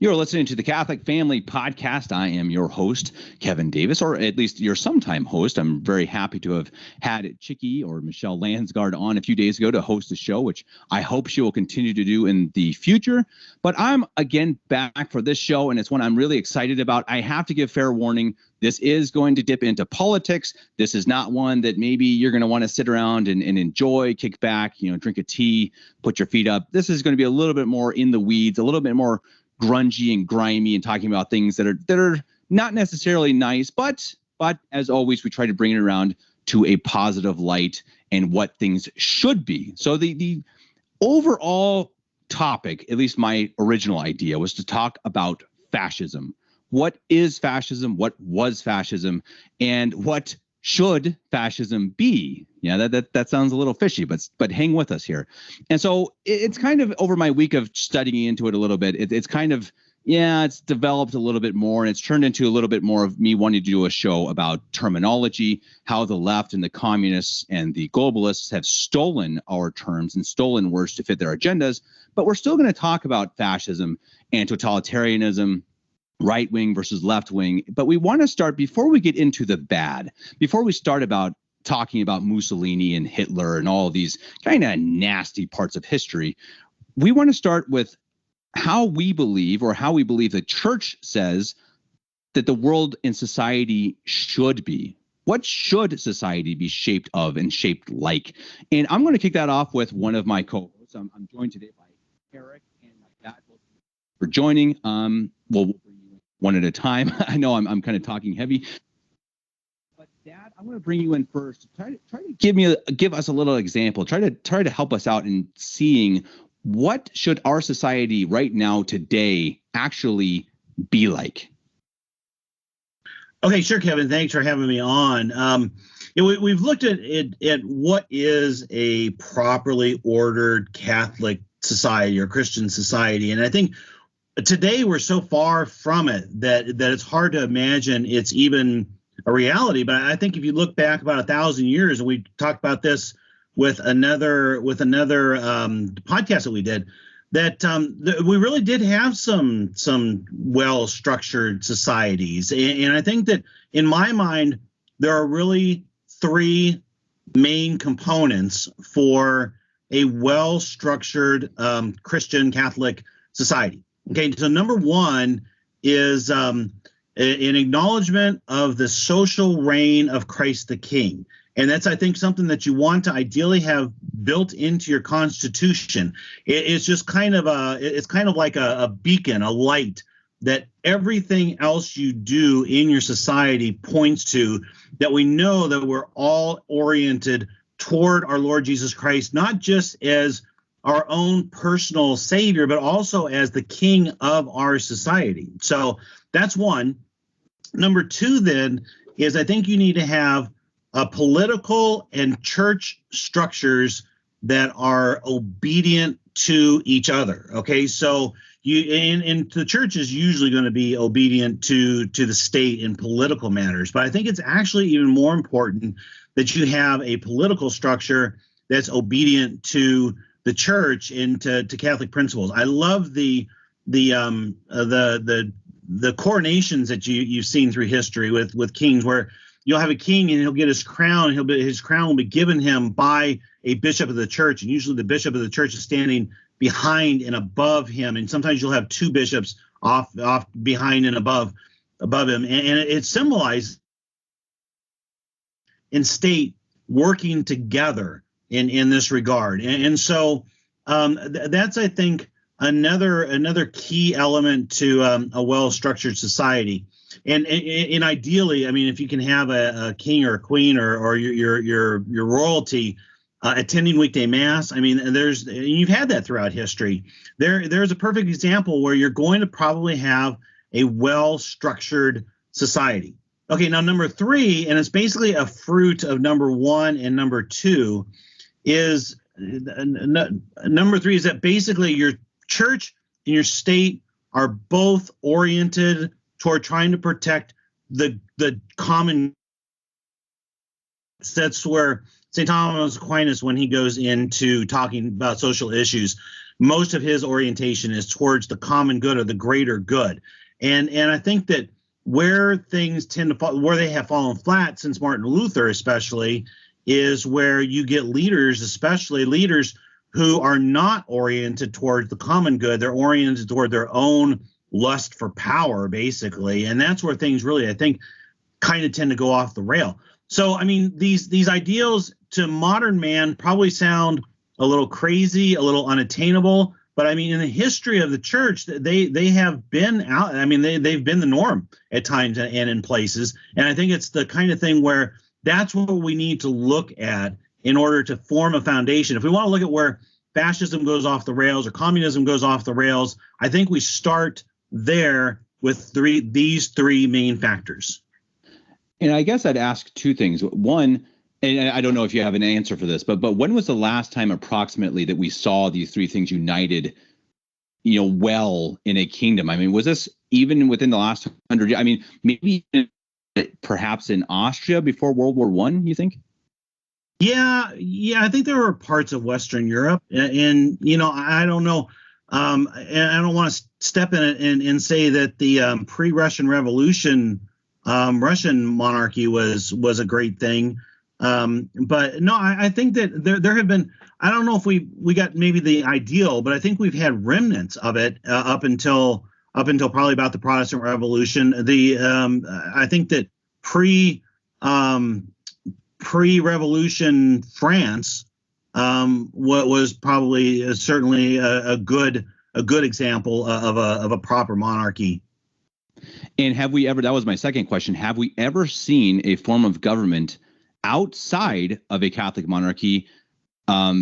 You're listening to the Catholic Family Podcast. I am your host, Kevin Davis, or at least your sometime host. I'm very happy to have had Chicky or Michelle Landsgaard on a few days ago to host a show, which I hope she will continue to do in the future. But I'm again back for this show, and it's one I'm really excited about. I have to give fair warning. This is going to dip into politics. This is not one that maybe you're going to want to sit around and enjoy, kick back, drink a tea, put your feet up. This is going to be a little bit more in the weeds, a little bit more grungy and grimy, and talking about things that are not necessarily nice, but as always, we try to bring it around to a positive light and what things should be. So the overall topic, at least my original idea, was to talk about fascism. What is fascism? What was fascism? And what should fascism be? Yeah, that sounds a little fishy, but hang with us here. And so it's kind of over my week of studying into it a little bit. It's kind of, it's developed a little bit more, and it's turned into a little bit more of me wanting to do a show about terminology, how the left and the communists and the globalists have stolen our terms and stolen words to fit their agendas. But we're still going to talk about fascism and totalitarianism, right wing versus left wing. But we want to start, before we get into the bad, before we start about talking about Mussolini and Hitler and all of these kind of nasty parts of history, we want to start with how we believe the church says that the world and society should be. What should society be shaped of and shaped like? And I'm going to kick that off with one of my co-hosts. I'm joined today by Eric and my dad for joining. We'll bring you one at a time. I know I'm kind of talking heavy. But Dad, I want to bring you in first. Try to give us a little example. Try to help us out in seeing what should our society right now today actually be like. Okay, sure, Kevin. Thanks for having me on. We've looked at what is a properly ordered Catholic society or Christian society, and I think today we're so far from it that it's hard to imagine it's even a reality. But I think if you look back about 1,000 years, and we talked about this with another podcast that we did, that we really did have some well-structured societies. And I think that in my mind, there are really three main components for a well-structured Christian Catholic society. Okay, so number one is an acknowledgement of the social reign of Christ the King. And that's, I think, something that you want to ideally have built into your Constitution. It's just kind of like a beacon, a light that everything else you do in your society points to, that we know that we're all oriented toward our Lord Jesus Christ, not just as our own personal savior, but also as the king of our society. So that's one. Number two, then, is I think you need to have political and church structures that are obedient to each other. Okay, so and the church is usually going to be obedient to the state in political matters, but I think it's actually even more important that you have a political structure that's obedient to the church and to Catholic principles. I love the coronations that you've seen through history with kings, where you'll have a king and he'll get his crown. His crown will be given him by a bishop of the church, and usually the bishop of the church is standing behind and above him. And sometimes you'll have two bishops off behind and above him, and it symbolizes in state working together in this regard. And so that's, I think, another key element to a well-structured society. And ideally, I mean, if you can have a king or a queen or your royalty attending weekday mass, I mean, you've had that throughout history. There's a perfect example where you're going to probably have a well-structured society. Okay, now number three, and it's basically a fruit of number one and number two, is number three is that basically your church and your state are both oriented toward trying to protect the common. That's where St. Thomas Aquinas, when he goes into talking about social issues, most of his orientation is towards the common good or the greater good. And I think that where things tend to fall, where they have fallen flat since Martin Luther especially, is where you get leaders, especially leaders who are not oriented towards the common good. They're oriented toward their own lust for power, basically. And that's where things really, I think, kind of tend to go off the rail. So, I mean, these ideals to modern man probably sound a little crazy, a little unattainable. But I mean, in the history of the church, they have been out. I mean, they've been the norm at times and in places. And I think it's the kind of thing where that's what we need to look at in order to form a foundation. If we want to look at where fascism goes off the rails or communism goes off the rails, I think we start there with these three main factors. And I guess I'd ask two things. One, and I don't know if you have an answer for this, but when was the last time approximately that we saw these three things united, well in a kingdom? I mean, was this even within the last 100 years? I mean, maybe perhaps in Austria before World War I, you think? Yeah, I think there were parts of Western Europe, and I don't know, and I don't want to step in it and say that the pre-Russian Revolution, Russian monarchy was a great thing, but no, I think that there have been. I don't know if we got maybe the ideal, but I think we've had remnants of it up until probably about the Protestant Revolution. I think that pre-revolution France was probably certainly a good example of a proper monarchy. And have we ever, that was my second question, have we ever seen a form of government outside of a Catholic monarchy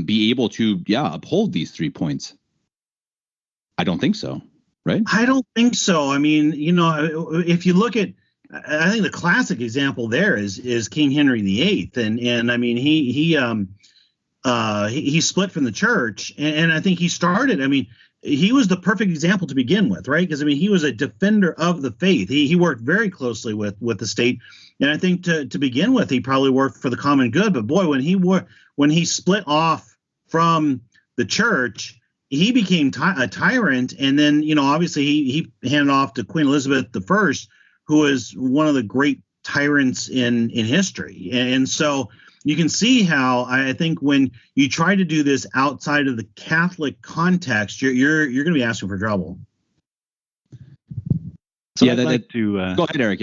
be able to uphold these 3 points? I don't think so, right? I don't think so. I mean, if you look at, I think the classic example there is King Henry VIII, and I mean he split from the church, and I think he started. I mean, he was the perfect example to begin with, right? Because I mean, he was a defender of the faith. He worked very closely with the state, and I think to begin with, he probably worked for the common good. But boy, when he split off from the church, he became a tyrant, and then obviously he handed off to Queen Elizabeth I, who is one of the great tyrants in history. And so you can see how I think when you try to do this outside of the Catholic context, you're going to be asking for trouble. So yeah, I'd like to go ahead, Eric.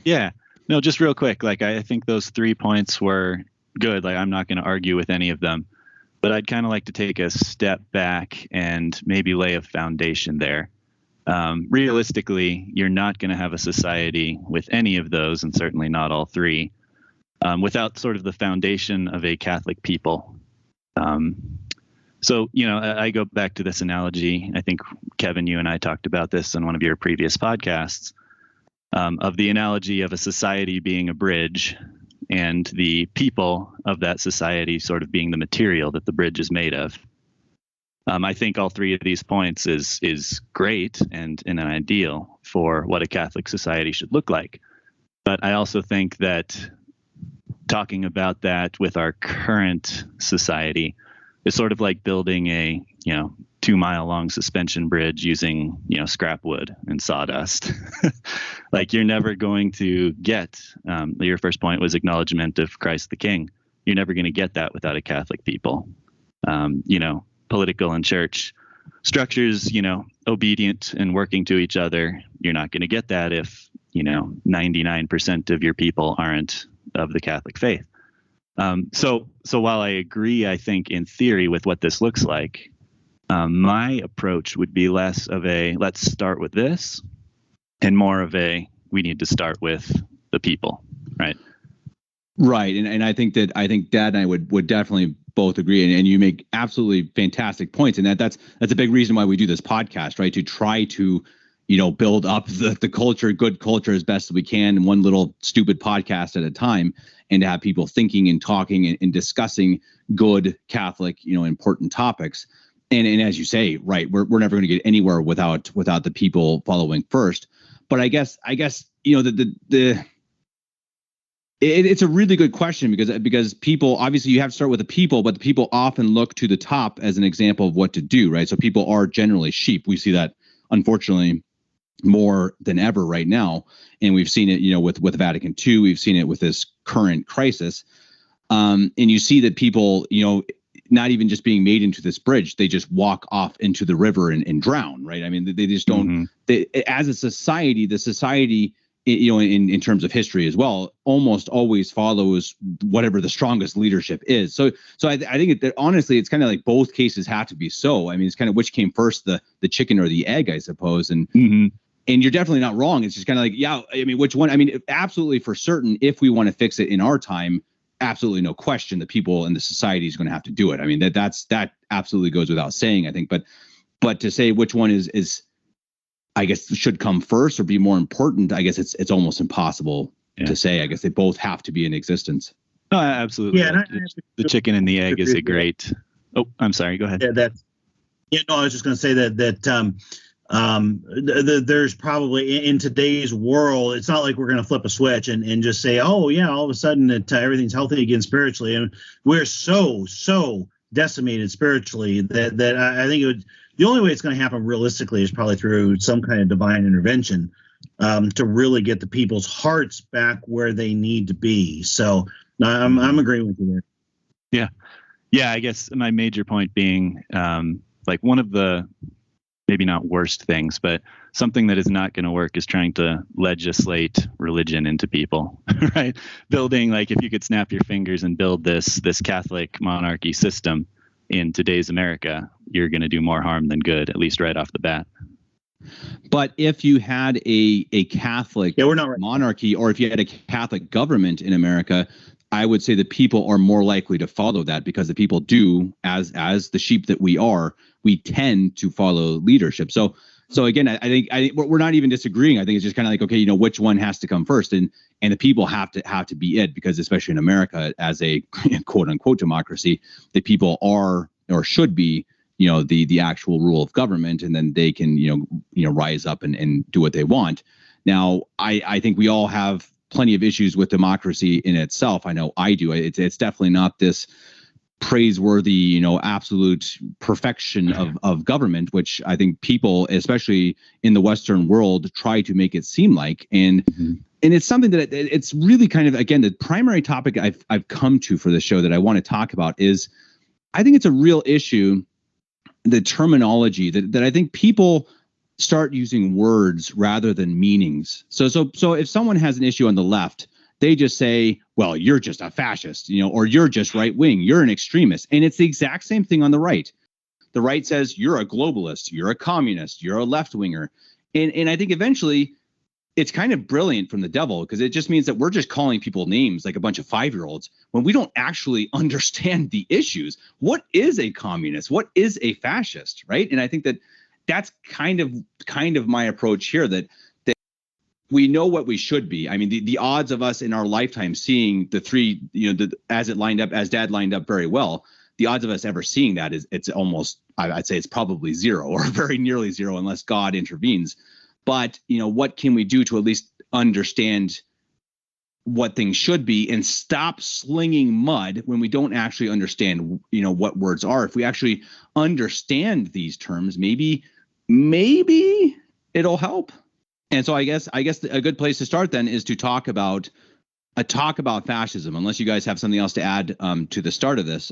Yeah. No, just real quick. Like, I think those 3 points were good. Like, I'm not going to argue with any of them, but I'd kind of like to take a step back and maybe lay a foundation there. Realistically, you're not going to have a society with any of those, and certainly not all three, without sort of the foundation of a Catholic people. So, I go back to this analogy. I think, Kevin, you and I talked about this in one of your previous podcasts, of the analogy of a society being a bridge and the people of that society sort of being the material that the bridge is made of. I think all three of these points is great and an ideal for what a Catholic society should look like. But I also think that talking about that with our current society is sort of like building a 2-mile long suspension bridge using scrap wood and sawdust. Like, you're never going to get your first point was acknowledgement of Christ the King. You're never going to get that without a Catholic people. Political and church structures, obedient and working to each other. You're not going to get that if 99% of your people aren't of the Catholic faith. So while I agree, I think in theory with what this looks like, my approach would be less of a let's start with this and more of a we need to start with the people, right? Right. And I think Dad and I would definitely both agree. And you make absolutely fantastic points. And that's a big reason why we do this podcast, right? To try to, build up the culture, good culture as best as we can, one little stupid podcast at a time, and to have people thinking and talking and discussing good Catholic, important topics. And as you say, right, we're never going to get anywhere without the people following first. But I guess the It's a really good question because people, obviously you have to start with the people, but the people often look to the top as an example of what to do, right? So people are generally sheep. We see that, unfortunately, more than ever right now, and we've seen it, with Vatican II. We've seen it with this current crisis, and you see that people, not even just being made into this bridge, they just walk off into the river and drown, right? I mean, they just don't. Mm-hmm. As a society, the society, in terms of history as well, almost always follows whatever the strongest leadership is. So I think that honestly, it's kind of like both cases have to be so. I mean, it's kind of which came first, the chicken or the egg, I suppose. And and you're definitely not wrong. It's just kind of like, yeah, I mean, which one? I mean, absolutely for certain, if we want to fix it in our time, absolutely no question, the people and the society is going to have to do it. I mean, that absolutely goes without saying, I think. But to say which one is I guess should come first or be more important, I guess it's almost impossible to say. I guess they both have to be in existence. Oh, absolutely. Yeah, the chicken and the egg is a great. Oh, I'm sorry. Go ahead. Yeah, I was just going to say that there's probably in today's world, it's not like we're going to flip a switch and just say, oh yeah, all of a sudden that everything's healthy again spiritually, and we're so decimated spiritually that I think the only way it's going to happen realistically is probably through some kind of divine intervention to really get the people's hearts back where they need to be. So I'm agreeing with you there. Yeah. I guess my major point being like one of the maybe not worst things, but something that is not going to work is trying to legislate religion into people, right? Building, like, if you could snap your fingers and build this Catholic monarchy system in today's America, you're going to do more harm than good, at least right off the bat. But if you had a Catholic monarchy, or if you had a Catholic government in America, I would say the people are more likely to follow that, because the people do, as the sheep that we are, we tend to follow leadership. So again, I think we're not even disagreeing. I think it's just kind of like, okay, which one has to come first, and the people have to be it, because especially in America, as a quote unquote democracy, the people are or should be, the actual rule of government, and then they can rise up and do what they want. Now, I think we all have plenty of issues with democracy in itself. I know I do. It's definitely not this praiseworthy, absolute perfection of government, which I think people, especially in the Western world, try to make it seem like. And it's something that it's really kind of, again, the primary topic I've come to for the show that I want to talk about is, I think it's a real issue, the terminology that I think people start using words rather than meanings. So if someone has an issue on the left, they just say, well, you're just a fascist, or you're just right wing, you're an extremist. And it's the exact same thing on the right. The right says you're a globalist, you're a communist, you're a left winger. And I think eventually it's kind of brilliant from the devil, because it just means that we're just calling people names like a bunch of 5-year-olds when we don't actually understand the issues. What is a communist? What is a fascist? Right. And I think that's kind of my approach here, that we know what we should be. I mean, the odds of us in our lifetime seeing the three, as Dad lined up very well, the odds of us ever seeing that it's almost, I'd say it's probably zero, or very nearly zero, unless God intervenes. But, what can we do to at least understand what things should be, and stop slinging mud when we don't actually understand, what words are? If we actually understand these terms, maybe it'll help. And so I guess a good place to start then is to talk about fascism, unless you guys have something else to add to the start of this.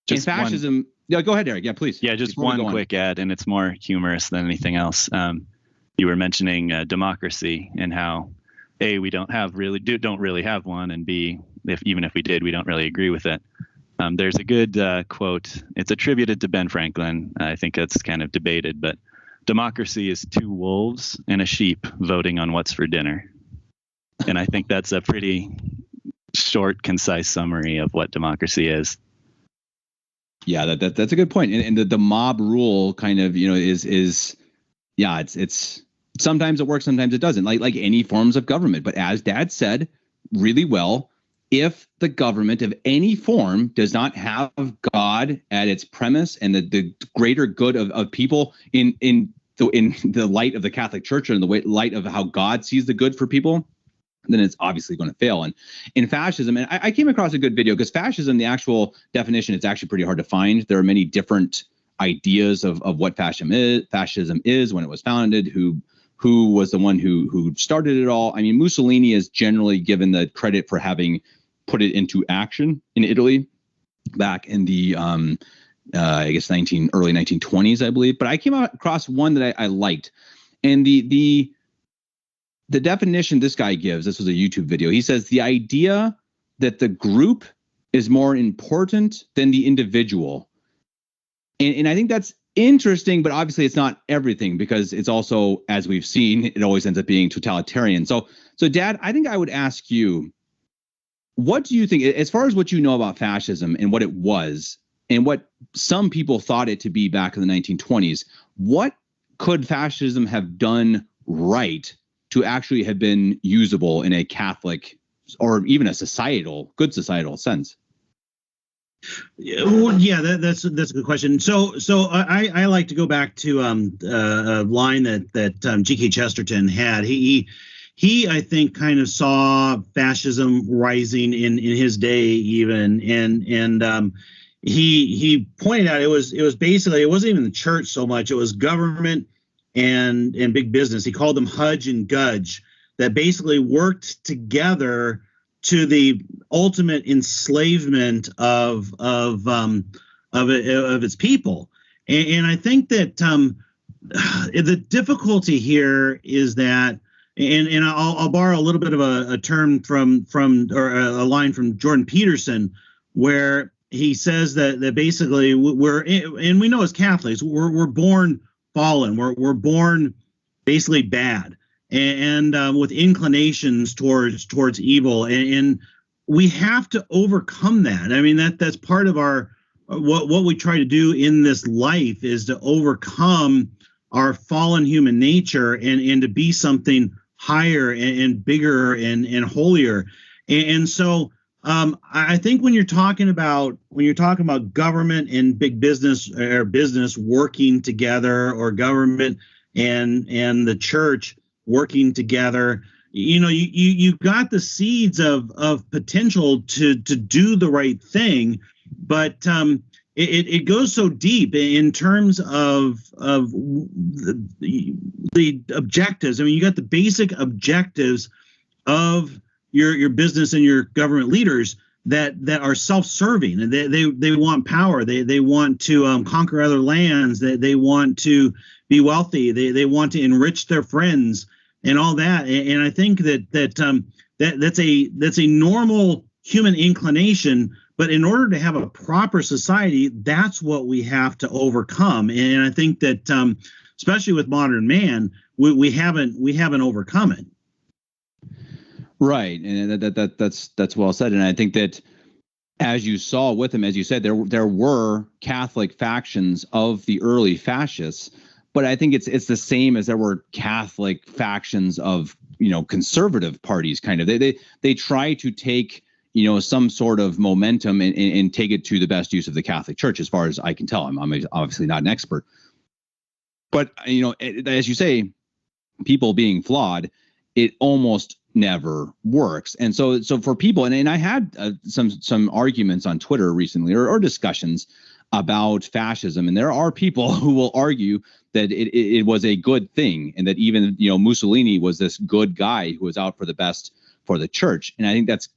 Just fascism. Yeah, go ahead, Eric. Yeah, please. Yeah, just one quick add, and it's more humorous than anything else. You were mentioning democracy, and how A, we don't really have one, and B, even if we did, we don't really agree with it. There's a good quote. It's attributed to Ben Franklin. I think that's kind of debated, but democracy is 2 wolves and a sheep voting on what's for dinner. And I think that's a pretty short, concise summary of what democracy is. Yeah, that's a good point. And the mob rule kind of, is it's sometimes it works, sometimes it doesn't, like any forms of government. But as Dad said really well, if the government of any form does not have God at its premise, and the greater good of people in the light of the Catholic Church, and in the light of how God sees the good for people, then it's obviously going to fail. And in fascism, and I came across a good video, because fascism, the actual definition, it's actually pretty hard to find. There are many different ideas of what fascism is, when it was founded, who was the one who started it all. I mean, Mussolini is generally given the credit for having put it into action in Italy back in the I guess early 1920s, I believe. But I came across one that I liked, and the definition this guy gives, this was a YouTube video. He says the idea that the group is more important than the individual. And I think that's interesting, but obviously it's not everything, because it's also, as we've seen, it always ends up being totalitarian. So Dad, I think I would ask you, what do you think, as far as what you know about fascism and what it was and what some people thought it to be back in the 1920s, what could fascism have done right to actually have been usable in a Catholic or even a good societal sense? Yeah, that's a good question. So I like to go back to a line that G.K. Chesterton had. He I think kind of saw fascism rising in his day even, and he pointed out it was basically, it wasn't even the church so much, it was government and big business. He called them Hudge and Gudge, that basically worked together to the ultimate enslavement of its people. And I think that the difficulty here is that, and I'll borrow a little bit of a term from or a line from Jordan Peterson, where he says that basically and we know as Catholics, we're born fallen, we're born basically bad, and with inclinations towards evil, and we have to overcome that. I mean, that's part of our what we try to do in this life, is to overcome our fallen human nature and to be something higher and bigger and holier. And so I think when you're talking about government and big business, or business working together, or government and the church working together, you got the seeds of potential to do the right thing, but it goes so deep in terms of the objectives. I mean, you got the basic objectives of your business and your government leaders that are self-serving, and they want power. They want to conquer other lands. They want to be wealthy. They want to enrich their friends and all that. And I think that's a normal human inclination. But in order to have a proper society, that's what we have to overcome. And I think that especially with modern man, we haven't overcome it. Right, and that's well said. And I think that, as you saw with him, as you said, there were Catholic factions of the early fascists, but I think it's the same as there were Catholic factions of conservative parties. Kind of, they try to take some sort of momentum and take it to the best use of the Catholic Church, as far as I can tell. I'm obviously not an expert, but as you say, people being flawed, it almost never works. And so for people, and I had some arguments on Twitter recently, or discussions about fascism, and there are people who will argue that it was a good thing, and that even Mussolini was this good guy who was out for the best for the church. And I think it's,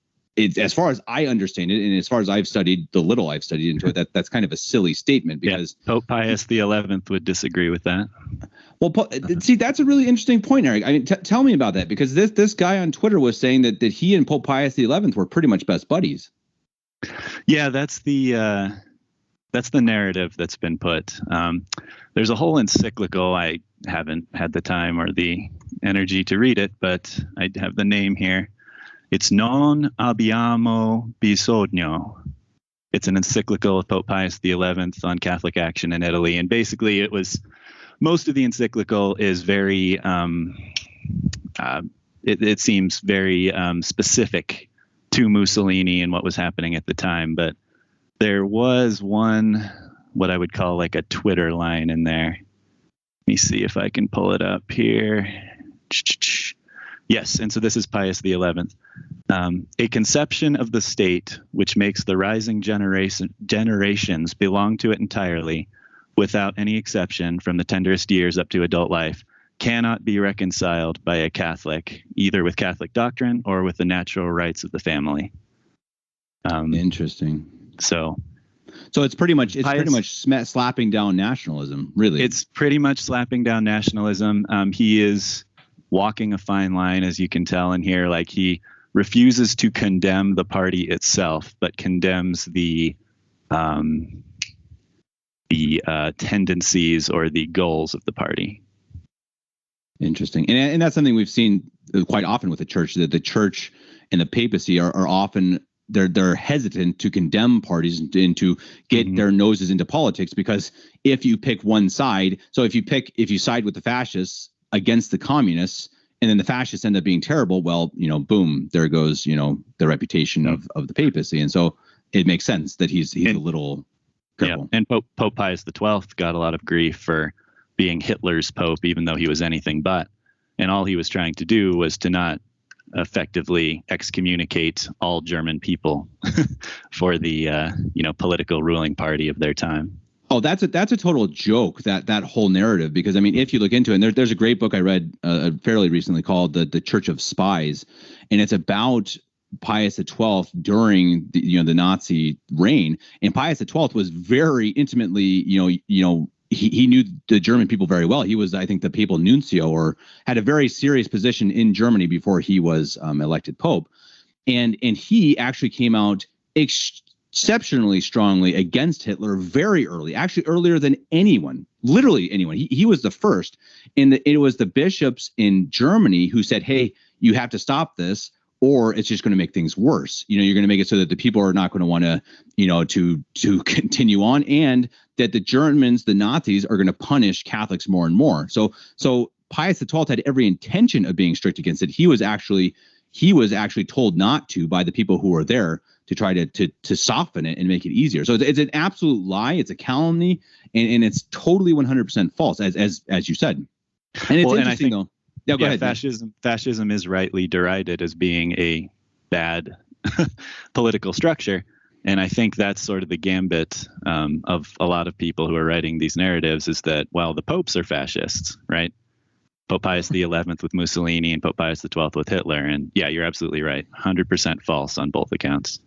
as far as I understand it, and as far as I've studied, the little I've studied into it, that's kind of a silly statement, because Pope Pius XI would disagree with that. Well, see, that's a really interesting point, Eric. I mean, tell me about that, because this guy on Twitter was saying that he and Pope Pius XI were pretty much best buddies. Yeah, that's the narrative that's been put. There's a whole encyclical. I haven't had the time or the energy to read it, but I have the name here. It's Non Abbiamo Bisogno. It's an encyclical of Pope Pius XI on Catholic action in Italy. And basically most of the encyclical is very, it seems very specific to Mussolini and what was happening at the time. But there was one, what I would call like a Twitter line in there. Let me see if I can pull it up here. Yes, and so this is Pius XI. A conception of the state which makes the rising generations belong to it entirely, without any exception, from the tenderest years up to adult life, cannot be reconciled by a Catholic, either with Catholic doctrine or with the natural rights of the family. Interesting. So it's pretty much slapping down nationalism, really. It's pretty much slapping down nationalism. He is walking a fine line, as you can tell in here. Like, he refuses to condemn the party itself, but condemns the tendencies or the goals of the party. Interesting. And that's something we've seen quite often with the church, that the church and the papacy are often they're hesitant to condemn parties and to get their noses into politics, because if you pick one side, so if you side with the fascists against the communists, and then the fascists end up being terrible, well, boom, there goes, the reputation of the papacy. And so it makes sense that he's a little careful. Yeah. And Pope Pius XII got a lot of grief for being Hitler's pope, even though he was anything but. And all he was trying to do was to not effectively excommunicate all German people for the political ruling party of their time. Oh, that's a total joke, that whole narrative, because I mean, if you look into it, and there's a great book I read fairly recently called the Church of Spies, and it's about Pius XII during the Nazi reign. And Pius XII was very intimately, he knew the German people very well. He was, I think, the papal nuncio, or had a very serious position in Germany before he was elected pope. And he actually came out exceptionally strongly against Hitler very early, actually earlier than anyone, literally anyone. He was the first. And it was the bishops in Germany who said, hey, you have to stop this, or it's just going to make things worse. You're going to make it so that the people are not going to want to, to continue on, and that the Germans, the Nazis, are going to punish Catholics more and more. So Pius XII had every intention of being strict against it. He was actually told not to by the people who were there, to try to soften it and make it easier. So it's an absolute lie. It's a calumny, and it's totally 100% false, as you said. And it's interesting, though. Yeah, go ahead. Fascism is rightly derided as being a bad political structure. And I think that's sort of the gambit of a lot of people who are writing these narratives, is that, well, the popes are fascists, right? Pope Pius XI with Mussolini and Pope Pius XII with Hitler. And yeah, you're absolutely right. 100% false on both accounts.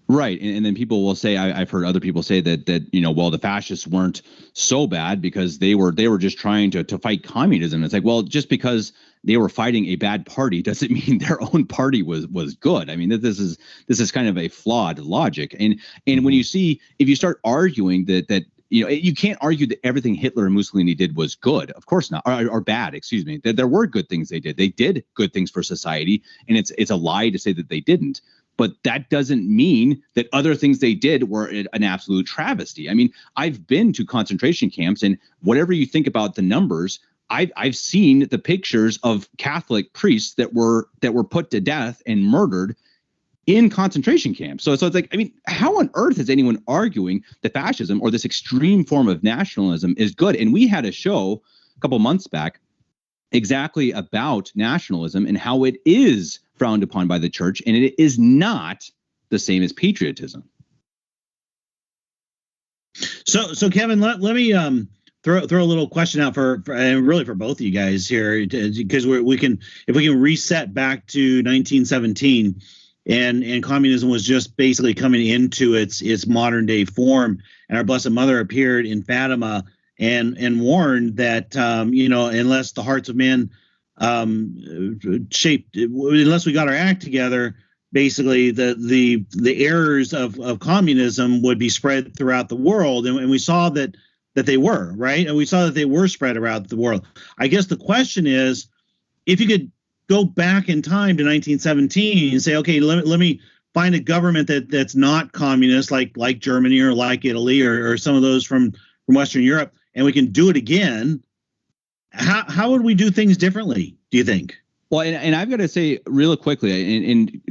Right. And then people will say, I've heard other people say that the fascists weren't so bad because they were just trying to fight communism. It's like, well, just because they were fighting a bad party doesn't mean their own party was good. I mean, this is kind of a flawed logic. And when if you start arguing that you can't argue that everything Hitler and Mussolini did was good. Of course not, or bad. Excuse me. There were good things they did. They did good things for society, and it's a lie to say that they didn't. But that doesn't mean that other things they did were an absolute travesty. I mean, I've been to concentration camps, and whatever you think about the numbers, I've seen the pictures of Catholic priests that were put to death and murdered in concentration camps. So it's like, I mean, how on earth is anyone arguing that fascism or this extreme form of nationalism is good? And we had a show a couple months back exactly about nationalism and how it is frowned upon by the church, and it is not the same as patriotism. So Kevin, let me throw a little question out for and really for both of you guys here, because we can reset back to 1917, and communism was just basically coming into its modern day form, and our Blessed Mother appeared in Fatima and warned that unless the hearts of men unless we got our act together, basically the errors of communism would be spread throughout the world, and we saw that they were, right, and we saw that they were spread around the world. I guess the question is, if you could go back in time to 1917 and say, okay, let me find a government that's not communist, like Germany or like Italy or some of those from Western Europe, and we can do it again. How would we do things differently, do you think? Well, and I've got to say real quickly, and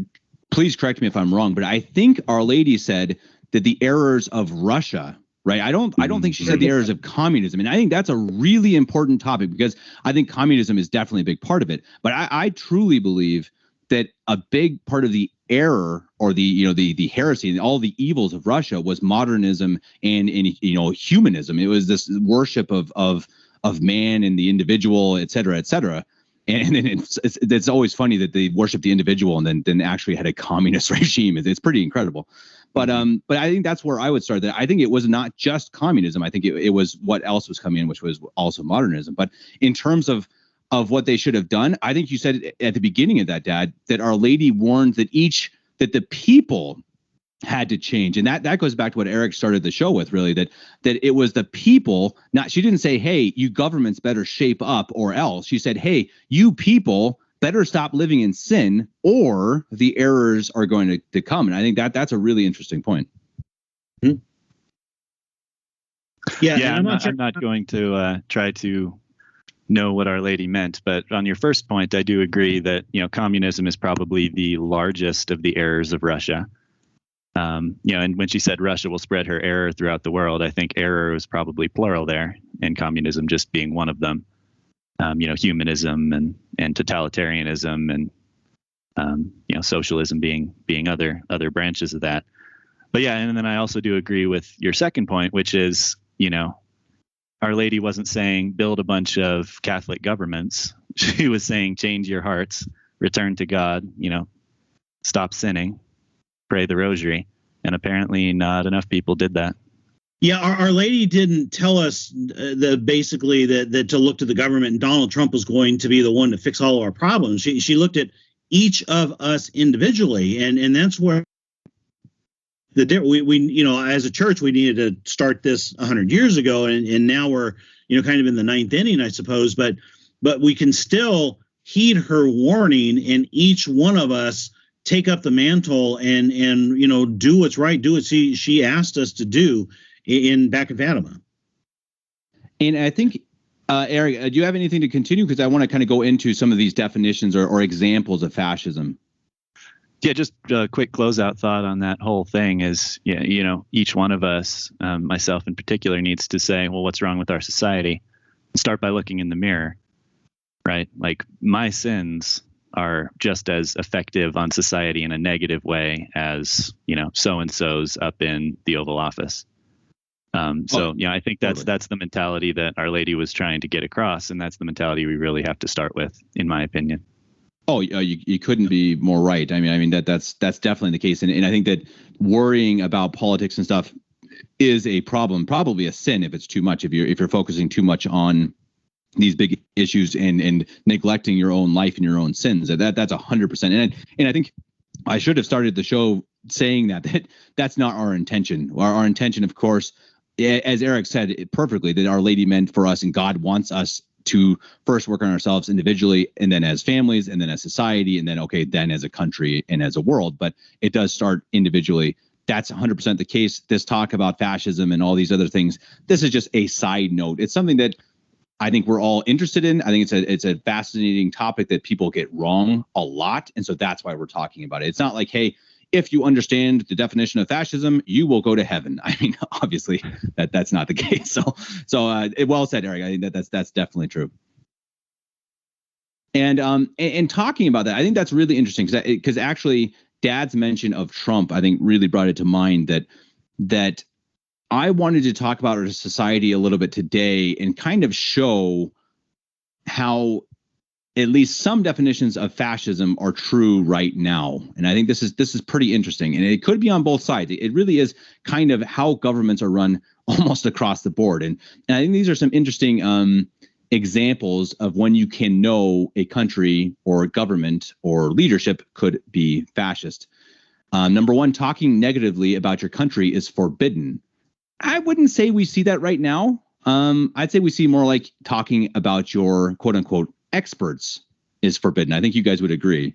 please correct me if I'm wrong, but I think Our Lady said that the errors of Russia right? I don't think she said the errors of communism. And I think that's a really important topic because I think communism is definitely a big part of it. But I truly believe that a big part of the error or the heresy and all the evils of Russia was modernism and humanism. It was this worship of man and the individual, et cetera, et cetera. And it's always funny that they worship the individual and then actually had a communist regime. It's pretty incredible. But I think that's where I would start. That I think it was not just communism. I think it was what else was coming in, which was also modernism. But in terms of what they should have done, I think you said at the beginning of that, Dad, that Our Lady warned that the people had to change. And that goes back to what Eric started the show with, really, that it was the people. She didn't say, hey, you governments better shape up or else. She said, hey, you people better stop living in sin or the errors are going to come. And I think that's a really interesting point. Mm-hmm. Yeah, I'm not going to try to know what Our Lady meant, but on your first point, I do agree that communism is probably the largest of the errors of Russia. And when she said Russia will spread her error throughout the world, I think error was probably plural there, and communism just being one of them. Humanism and totalitarianism and socialism being other branches of that. But yeah, and then I also do agree with your second point, which is Our Lady wasn't saying build a bunch of Catholic governments. She was saying change your hearts, return to God, stop sinning, pray the rosary, and apparently not enough people did that. Yeah, Our Lady didn't tell us basically that to look to the government and Donald Trump was going to be the one to fix all of our problems. She looked at each of us individually, and that's where we as a church we needed to start this 100 years ago, and now we're kind of in the ninth inning, I suppose. But we can still heed her warning, and each one of us take up the mantle and do what's right, do what she asked us to do back in Fatima. And I think, Eric, do you have anything to continue? Because I want to kind of go into some of these definitions or examples of fascism. Yeah, just a quick closeout thought on that whole thing is, each one of us, myself in particular, needs to say, well, what's wrong with our society? Start by looking in the mirror, right? Like my sins are just as effective on society in a negative way as, so-and-so's up in the Oval Office. I think that's the mentality that Our Lady was trying to get across, and that's the mentality we really have to start with, in my opinion. Oh, you couldn't be more right. I mean that's definitely the case, and I think that worrying about politics and stuff is a problem, probably a sin if it's too much. If you're focusing too much on these big issues and neglecting your own life and your own sins, that's 100%. And I think I should have started the show saying that's not our intention. Our intention, of course, as Eric said it perfectly, that Our Lady meant for us, and God wants us to first work on ourselves individually, and then as families, and then as society, and then as a country and as a world. But it does start individually. That's 100% the case. This talk about fascism and all these other things, this is just a side note. It's something that I think we're all interested in. I think it's a fascinating topic that people get wrong a lot, and so that's why we're talking about it. It's not like, hey, if you understand the definition of fascism, you will go to heaven. I mean, obviously, that's not the case. So well said, Eric. I think that's definitely true. And talking about that, I think that's really interesting because actually, Dad's mention of Trump, I think, really brought it to mind that I wanted to talk about our society a little bit today and kind of show how at least some definitions of fascism are true right now. And I think this is pretty interesting, and it could be on both sides. It really is kind of how governments are run almost across the board. And I think these are some interesting examples of when you can know a country or government or leadership could be fascist. Number one, talking negatively about your country is forbidden. I wouldn't say we see that right now. I'd say we see more like talking about your quote unquote experts is forbidden. I think you guys would agree.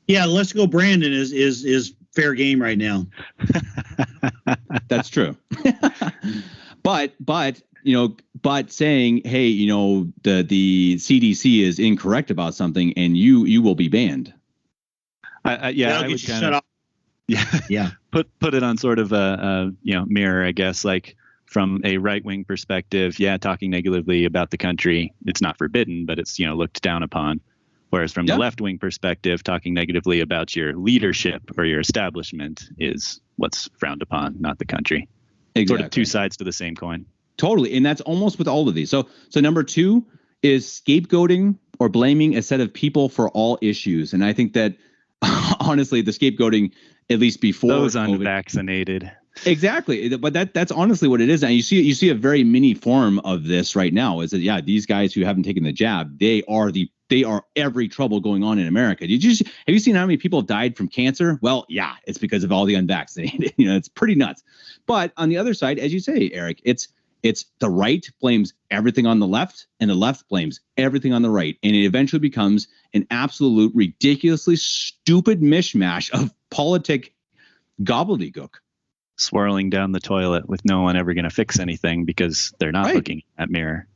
Yeah, let's go. Brandon is fair game right now. That's true. but saying, hey, the CDC is incorrect about something and you will be banned. I would shut off. put it on sort of a mirror, I guess, like from a right-wing perspective, talking negatively about the country, it's not forbidden, but it's looked down upon. Whereas from the left-wing perspective, talking negatively about your leadership or your establishment is what's frowned upon, not the country. Exactly. Sort of two sides to the same coin. Totally. And that's almost with all of these. So number 2 is scapegoating or blaming a set of people for all issues. And I think that honestly, the scapegoating, at least before those unvaccinated. Exactly. But that's honestly what it is. And you see a very mini form of this right now is that, these guys who haven't taken the jab, they are every trouble going on in America. Have you seen how many people have died from cancer? Well, it's because of all the unvaccinated. It's pretty nuts. But on the other side, as you say, Eric, it's the right blames everything on the left and the left blames everything on the right. And it eventually becomes an absolute ridiculously stupid mishmash of politic gobbledygook. Swirling down the toilet with no one ever going to fix anything because they're not looking at mirror.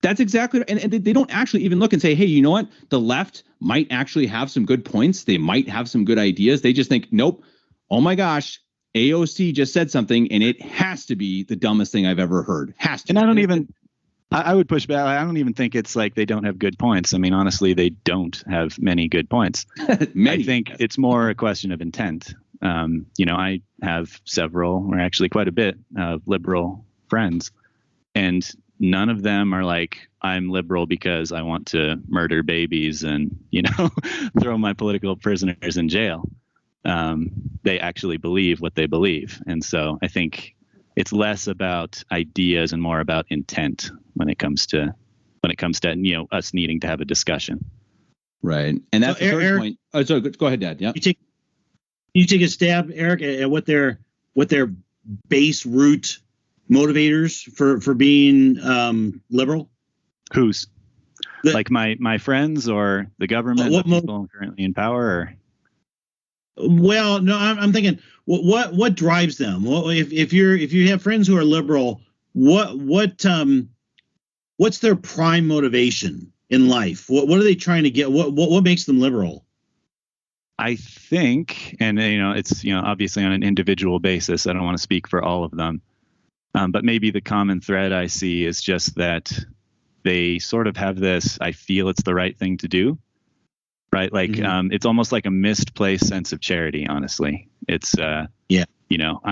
That's exactly right. And they don't actually even look and say, hey, you know what? The left might actually have some good points. They might have some good ideas. They just think, nope. Oh my gosh. AOC just said something and it has to be the dumbest thing I've ever heard. Has to. And I would push back. I don't even think it's like they don't have good points. I mean, honestly, they don't have many good points. I think it's more a question of intent. I have several, or actually quite a bit of liberal friends, and none of them are like, I'm liberal because I want to murder babies and, throw my political prisoners in jail. They actually believe what they believe. And so I think it's less about ideas and more about intent when it comes to us needing to have a discussion. Right. And that's the third point. Oh, so go ahead, Dad. Yeah. You take a stab, Eric, at what their base root motivators for being liberal? Whose? Like my friends or the government, the people currently in power? Or? Well, no, I'm thinking what drives them. Well, if you have friends who are liberal, what's their prime motivation in life? What are they trying to get? What makes them liberal? I think, and it's obviously on an individual basis. I don't want to speak for all of them, but maybe the common thread I see is just that they sort of have this, I feel it's the right thing to do, right? Like it's almost like a misplaced sense of charity. Honestly, it's I'm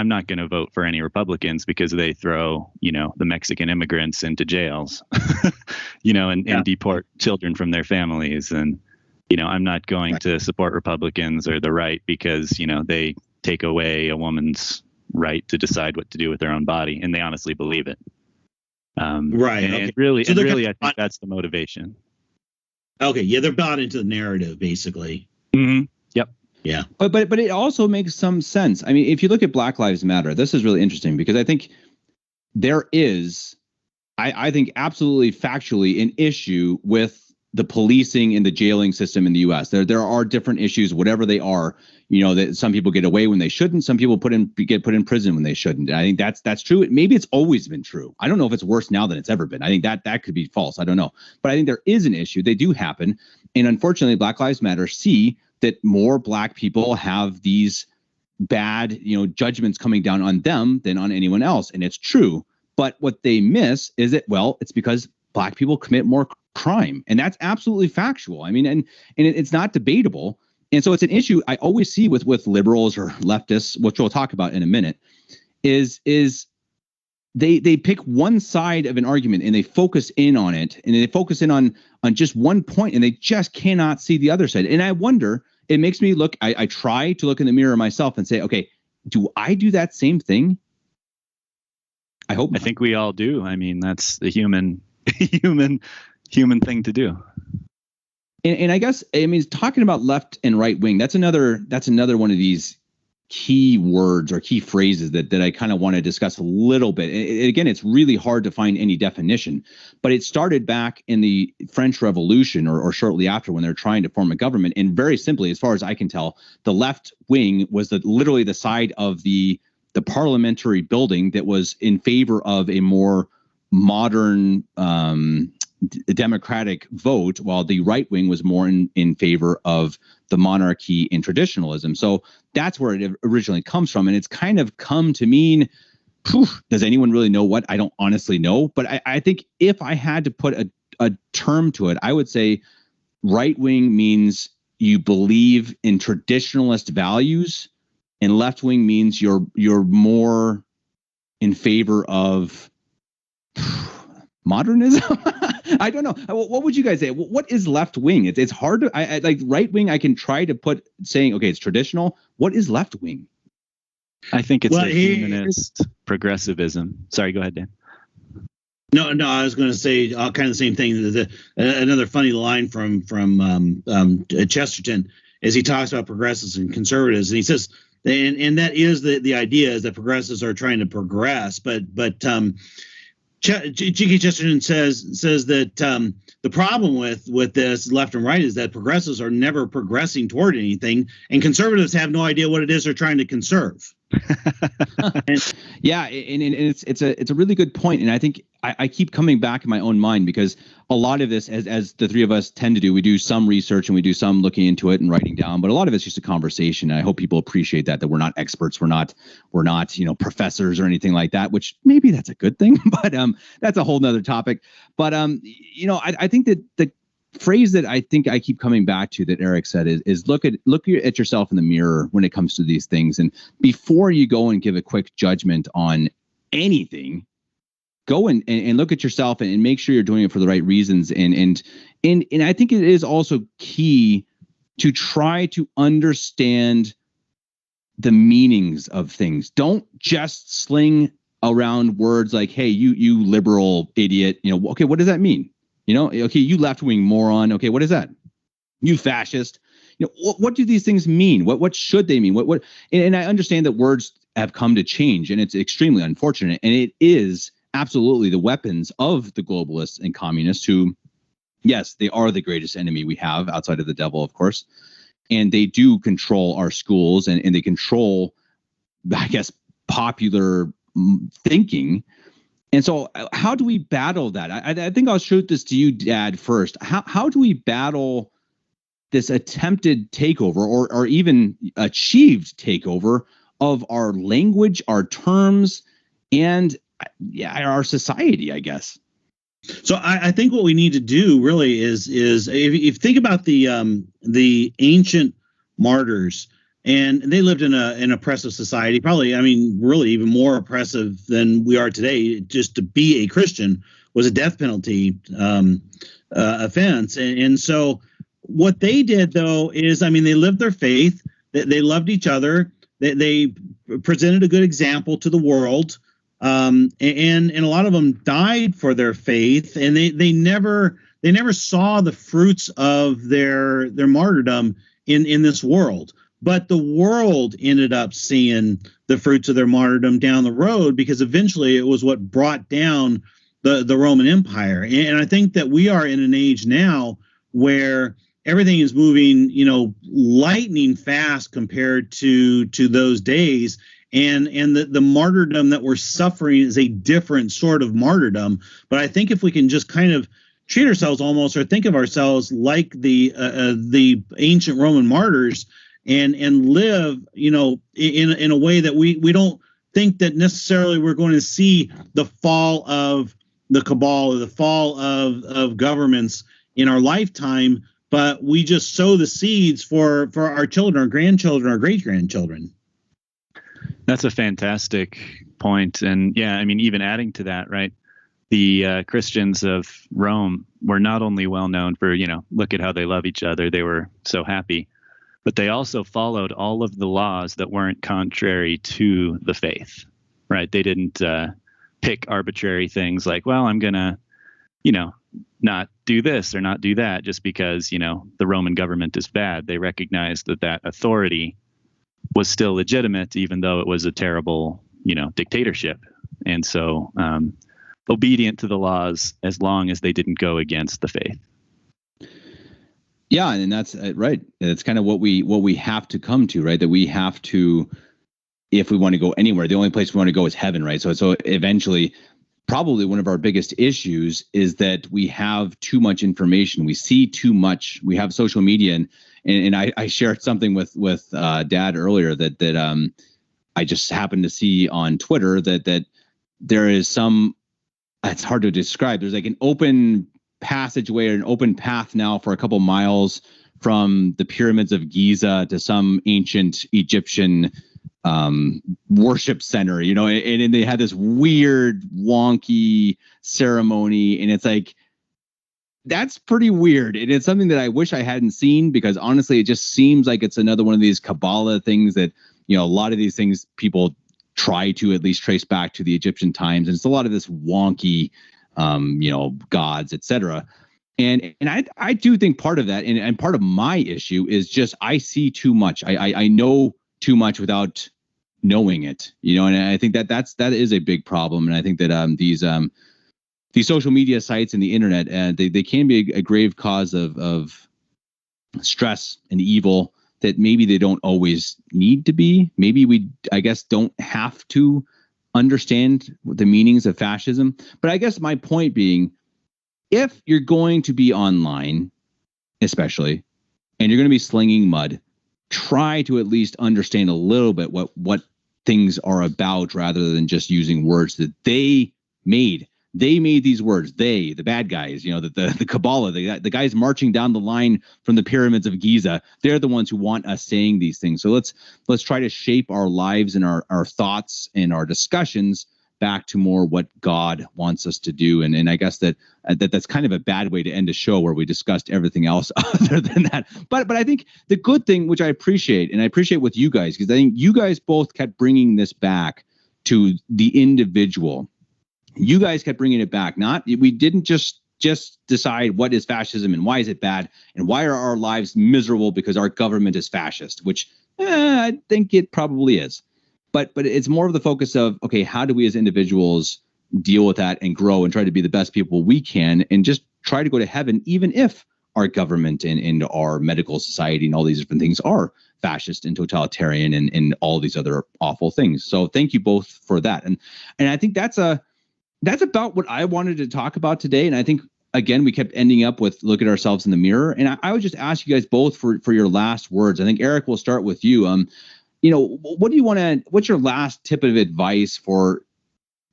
not going to vote for any Republicans because they throw the Mexican immigrants into jails, and deport children from their families and. I'm not going to support Republicans or the right because, they take away a woman's right to decide what to do with their own body. And they honestly believe it. Right. And okay. really, I think that's the motivation. Okay. Yeah. They're bought into the narrative, basically. Mm-hmm. Yep. Yeah. But it also makes some sense. I mean, if you look at Black Lives Matter, this is really interesting because I think there is, I think absolutely factually an issue with the policing and the jailing system in the U.S. There are different issues, whatever they are. That some people get away when they shouldn't. Some people get put in prison when they shouldn't. I think that's true. Maybe it's always been true. I don't know if it's worse now than it's ever been. I think that could be false. I don't know. But I think there is an issue. They do happen, and unfortunately, Black Lives Matter see that more Black people have these bad, judgments coming down on them than on anyone else, and it's true. But what they miss is that it's because Black people commit more crime, and that's absolutely factual. I mean, and it's not debatable. And so it's an issue I always see with liberals or leftists, which we'll talk about in a minute, is they pick one side of an argument and they focus in on it, and they focus in on just one point, and they just cannot see the other side. And I wonder, it makes me look, I try to look in the mirror myself and say, okay, do I do that same thing? I hope not. I think we all do. I mean, that's the human thing to do. And I guess, talking about left and right wing, that's another one of these key words or key phrases that I kind of want to discuss a little bit. Again, it's really hard to find any definition, but it started back in the French Revolution or shortly after, when they're trying to form a government. And very simply, as far as I can tell, the left wing was literally the side of the parliamentary building that was in favor of a more modern democratic vote, while the right wing was more in favor of the monarchy and traditionalism. So that's where it originally comes from. And it's kind of come to mean, does anyone really know what? I don't honestly know. But I think if I had to put a term to it, I would say right wing means you believe in traditionalist values, and left wing means you're more in favor of modernism. I don't know. What would you guys say? What is left wing? It's hard to. I like right wing. I can try to put saying, okay, it's traditional. What is left wing? I think it's a humanist progressivism. Sorry, go ahead, Dan. No, I was going to say kind of the same thing. Another funny line from Chesterton is he talks about progressives and conservatives, and he says, and that is the idea is that progressives are trying to progress, but G.K. Chesterton says that the problem with this left and right is that progressives are never progressing toward anything, and conservatives have no idea what it is they're trying to conserve. Yeah, and it's a really good point, and I think I keep coming back in my own mind because a lot of this, as the three of us tend to do, we do some research and we do some looking into it and writing down, but a lot of it's just a conversation. And I hope people appreciate that we're not experts, we're not professors or anything like that, which maybe that's a good thing, but that's a whole nother topic. But I think that the phrase that I think I keep coming back to that Eric said is look at yourself in the mirror when it comes to these things, and before you go and give a quick judgment on anything, go and look at yourself and make sure you're doing it for the right reasons. And I think it is also key to try to understand the meanings of things. Don't just sling around words like, hey, you liberal idiot, okay, what does that mean? Okay, you left-wing moron. Okay, what is that? You fascist. What do these things mean? What should they mean? What? And I understand that words have come to change, and it's extremely unfortunate. And it is absolutely the weapons of the globalists and communists who, yes, they are the greatest enemy we have outside of the devil, of course. And they do control our schools and they control, I guess, popular thinking. And so how do we battle that? I think I'll shoot this to you, Dad, first. How do we battle this attempted takeover or even achieved takeover of our language, our terms, and our society, I guess? So I think what we need to do really is if you think about the ancient martyrs, and they lived in an oppressive society, probably, really even more oppressive than we are today. Just to be a Christian was a death penalty offense. And so what they did, though, is, they lived their faith. They loved each other. They presented a good example to the world. And a lot of them died for their faith, and they never saw the fruits of their martyrdom in this world. But the world ended up seeing the fruits of their martyrdom down the road, because eventually it was what brought down the Roman Empire. And I think that we are in an age now where everything is moving, lightning fast compared to those days. And the martyrdom that we're suffering is a different sort of martyrdom. But I think if we can just kind of treat ourselves almost, or think of ourselves like the ancient Roman martyrs, and live, in a way that we don't think that necessarily we're going to see the fall of the cabal or the fall of governments in our lifetime, but we just sow the seeds for our children, our grandchildren, our great-grandchildren. That's a fantastic point. And yeah, even adding to that, right? The Christians of Rome were not only well known for, look at how they love each other. They were so happy, but they also followed all of the laws that weren't contrary to the faith, right? They didn't pick arbitrary things like, well, I'm going to, not do this or not do that just because, the Roman government is bad. They recognized that authority was still legitimate, even though it was a terrible, dictatorship. And so obedient to the laws as long as they didn't go against the faith. Yeah, and that's right. It's kind of what we have to come to, right? That we have to, if we want to go anywhere, the only place we want to go is heaven, right? So eventually, probably one of our biggest issues is that we have too much information. We see too much. We have social media, and I shared something with Dad earlier that I just happened to see on Twitter that there is some. It's hard to describe. There's like an open passageway or an open path now for a couple miles from the pyramids of Giza to some ancient Egyptian worship center, and they had this weird wonky ceremony, and it's like, that's pretty weird. And it's something that I wish I hadn't seen, because honestly, it just seems like it's another one of these Kabbalah things that, a lot of these things people try to at least trace back to the Egyptian times. And it's a lot of this wonky, gods, etc. And I do think part of that, and part of my issue is just, I see too much. I know too much without knowing it, and I think that is a big problem. And I think that these social media sites and the internet, they can be a grave cause of stress and evil that maybe they don't always need to be. Maybe we, I guess, don't have to understand the meanings of fascism. But I guess my point being, if you're going to be online, especially, and you're going to be slinging mud, try to at least understand a little bit what things are about, rather than just using words that they made. They made these words. They, the bad guys, the Kabbalah, the guys marching down the line from the pyramids of Giza. They're the ones who want us saying these things. So let's try to shape our lives and our thoughts and our discussions back to more what God wants us to do. And I guess that's kind of a bad way to end a show where we discussed everything else other than that. But I think the good thing, which I appreciate, and I appreciate with you guys, because I think you guys both kept bringing this back to the individual. You guys kept bringing it back. We didn't just decide what is fascism and why is it bad and why are our lives miserable because our government is fascist, which I think it probably is. But it's more of the focus of, okay, how do we as individuals deal with that and grow and try to be the best people we can and just try to go to heaven, even if our government and our medical society and all these different things are fascist and totalitarian and all these other awful things. So thank you both for that. And I think that's about what I wanted to talk about today. And I think, again, we kept ending up with look at ourselves in the mirror. And I would just ask you guys both for your last words. I think, Eric, we'll start with you. What's your last tip of advice for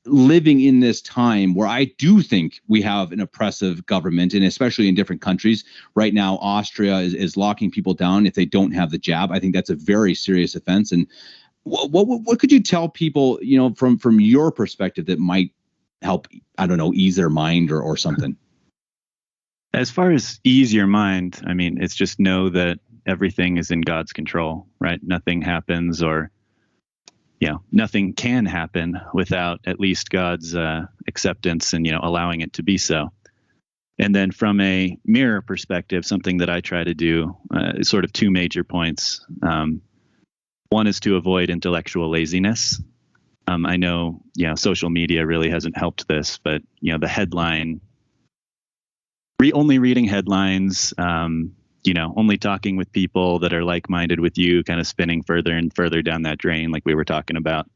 living in this time where I do think we have an oppressive government, and especially in different countries right now? Austria is locking people down if they don't have the jab. I think that's a very serious offense. And what could you tell people, from your perspective that might help, I don't know, ease their mind or something? As far as ease your mind, I mean, it's just know that everything is in God's control, right? Nothing happens nothing can happen without at least God's acceptance and, allowing it to be so. And then from a mirror perspective, something that I try to do is sort of two major points. One is to avoid intellectual laziness. I know, social media really hasn't helped this, but, the headline, only reading headlines, only talking with people that are like-minded with you, kind of spinning further and further down that drain, like we were talking about.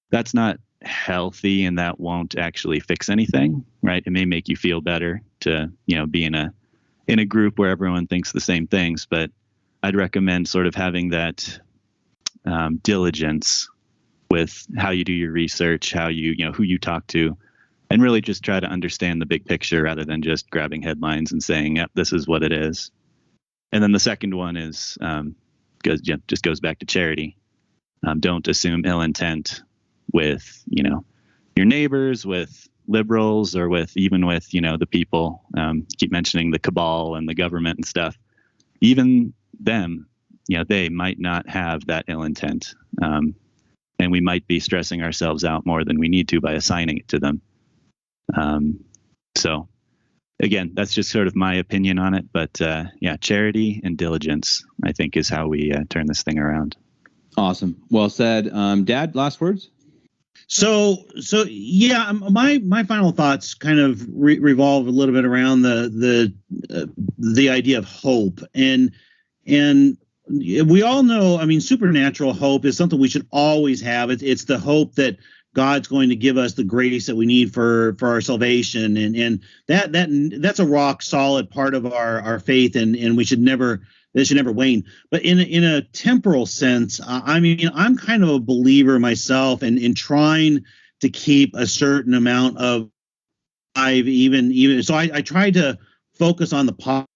That's not healthy, and that won't actually fix anything, right? It may make you feel better to, be in a group where everyone thinks the same things, but I'd recommend sort of having that diligence with how you do your research, how who you talk to, and really just try to understand the big picture rather than just grabbing headlines and saying, yep, this is what it is. And then the second one is just goes back to charity. Don't assume ill intent with, your neighbors, with liberals, or even with, the people. Keep mentioning the cabal and the government and stuff. Even them, they might not have that ill intent. And we might be stressing ourselves out more than we need to by assigning it to them. So again, that's just sort of my opinion on it. But charity and diligence, I think, is how we turn this thing around. Awesome. Well said. Dad, last words? So yeah, my final thoughts kind of revolve a little bit around the idea of hope, and we all know, I mean, supernatural hope is something we should always have. It's the hope that God's going to give us the grace that we need for our salvation, and that's a rock solid part of our faith, and we should never. This should never wane. But in a temporal sense, I mean, I'm kind of a believer myself, and in trying to keep a certain amount of life, even so, I try to focus on the positive.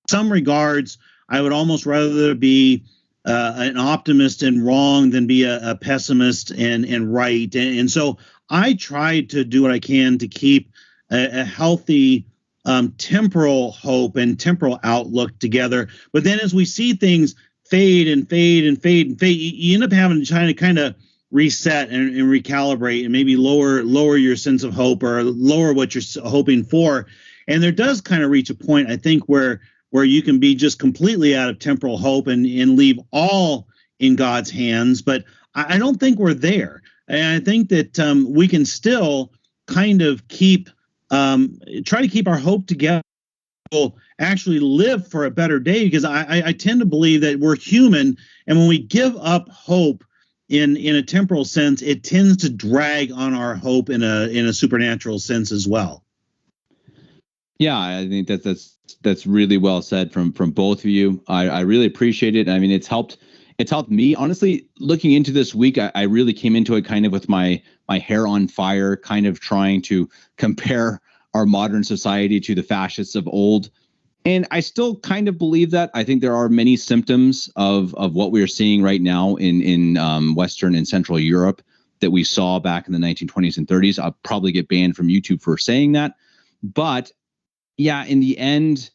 In some regards, I would almost rather be an optimist and wrong than be a pessimist and right. And so I try to do what I can to keep a healthy temporal hope and temporal outlook together. But then as we see things fade and fade and fade and fade, you end up having to try to kind of reset and recalibrate and maybe lower your sense of hope or lower what you're hoping for. And there does kind of reach a point, I think, where you can be just completely out of temporal hope and leave all in God's hands. But I don't think we're there. And I think that we can still kind of try to keep our hope together, will actually live for a better day, because I tend to believe that we're human, and when we give up hope in a temporal sense, it tends to drag on our hope in a supernatural sense as well. Yeah, I think that's really well said from both of you. I really appreciate it. I mean, it's helped me, honestly. Looking into this week, I really came into it kind of with my hair on fire, kind of trying to compare our modern society to the fascists of old. And I still kind of believe that. I think there are many symptoms of what we are seeing right now in Western and Central Europe that we saw back in the 1920s and 30s. I'll probably get banned from YouTube for saying that. But yeah, in the end,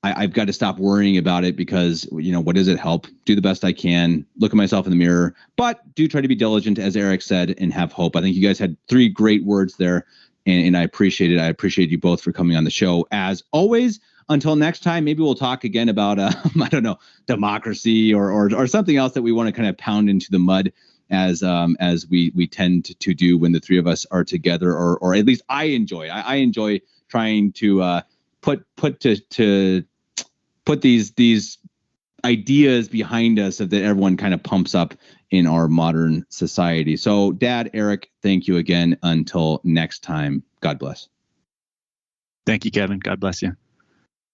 I've got to stop worrying about it, because, what does it help? Do the best I can, look at myself in the mirror, but do try to be diligent, as Eric said, and have hope. I think you guys had 3 great words there, and I appreciate it. I appreciate you both for coming on the show. As always, until next time, maybe we'll talk again about, I don't know, democracy or something else that we want to kind of pound into the mud as we tend to do when the 3 of us are together, or at least I enjoy. I enjoy trying to put these ideas behind us that everyone kind of pumps up in our modern society. So, Dad, Eric, thank you again. Until next time, God bless. Thank you, Kevin. God bless you.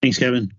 Thanks, Kevin.